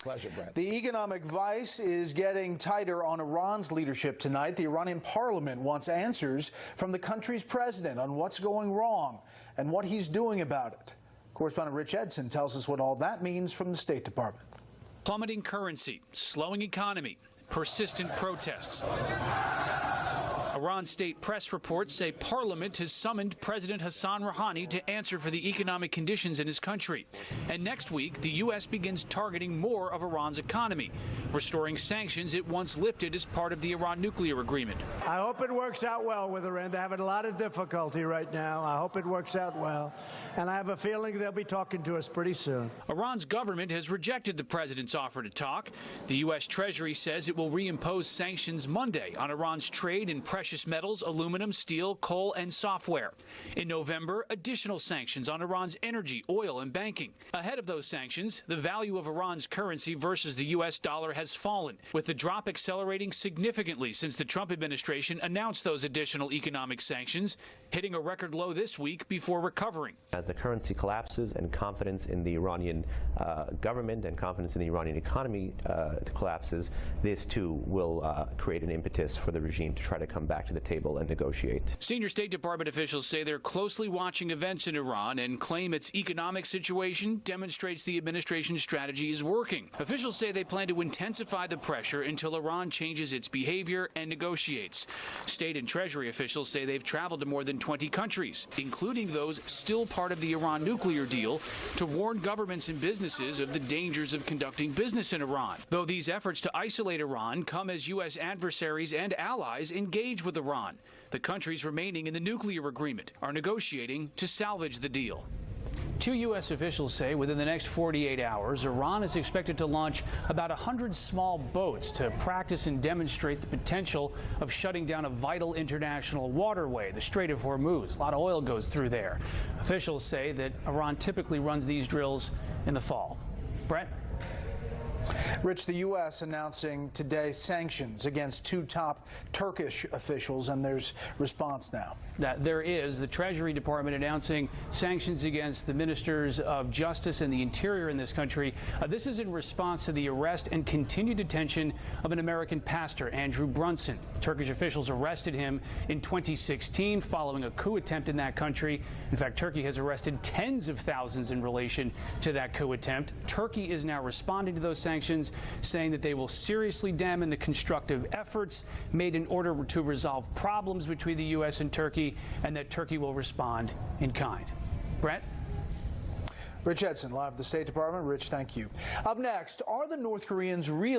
Pleasure, Brett. The economic vice is getting tighter on Iran's leadership tonight. The Iranian parliament wants answers from the country's president on what's going wrong and what he's doing about it. Correspondent Rich Edson tells us what all that means from the State Department. Plummeting currency, slowing economy, persistent protests. Iran state press reports say Parliament has summoned President Hassan Rouhani to answer for the economic conditions in his country. And next week, the U.S. begins targeting more of Iran's economy, restoring sanctions it once lifted as part of the Iran nuclear agreement. I hope it works out well with Iran. They're having a lot of difficulty right now. I hope it works out well. And I have a feeling they'll be talking to us pretty soon. Iran's government has rejected the president's offer to talk. The U.S. Treasury says it will reimpose sanctions Monday on Iran's trade in precious metals, aluminum, steel, coal, and software. In November, additional sanctions on Iran's energy, oil, and banking. Ahead of those sanctions, the value of Iran's currency versus the U.S. dollar has fallen, with the drop accelerating significantly since the Trump administration announced those additional economic sanctions, hitting a record low this week before recovering. As the currency collapses and confidence in the Iranian government and confidence in the Iranian economy collapses, this too will create an impetus for the regime to try to come back to the table and negotiate. Senior State Department officials say they're closely watching events in Iran and claim its economic situation demonstrates the administration's strategy is working. Officials say they plan to intensify the pressure until Iran changes its behavior and negotiates. State and Treasury officials say they've traveled to more than 20 countries, including those still part of the Iran nuclear deal, to warn governments and businesses of the dangers of conducting business in Iran. Though these efforts to isolate Iran come as U.S. adversaries and allies engage with Iran, the countries remaining in the nuclear agreement are negotiating to salvage the deal. Two U.S. officials say within the next 48 hours, Iran is expected to launch about 100 small boats to practice and demonstrate the potential of shutting down a vital international waterway, the Strait of Hormuz. A lot of oil goes through there. Officials say that Iran typically runs these drills in the fall. Brett? Rich, the U.S. announcing today sanctions against two top Turkish officials, and there's response now. There is. The Treasury Department announcing sanctions against the ministers of justice and the interior in this country. This is in response to the arrest and continued detention of an American pastor, Andrew Brunson. Turkish officials arrested him in 2016 following a coup attempt in that country. In fact, Turkey has arrested tens of thousands in relation to that coup attempt. Turkey is now responding to those sanctions, saying that they will seriously damage the constructive efforts made in order to resolve problems between the U.S. and Turkey, and that Turkey will respond in kind. Brett? Rich Edson, live at the State Department. Rich, thank you. Up next, are the North Koreans really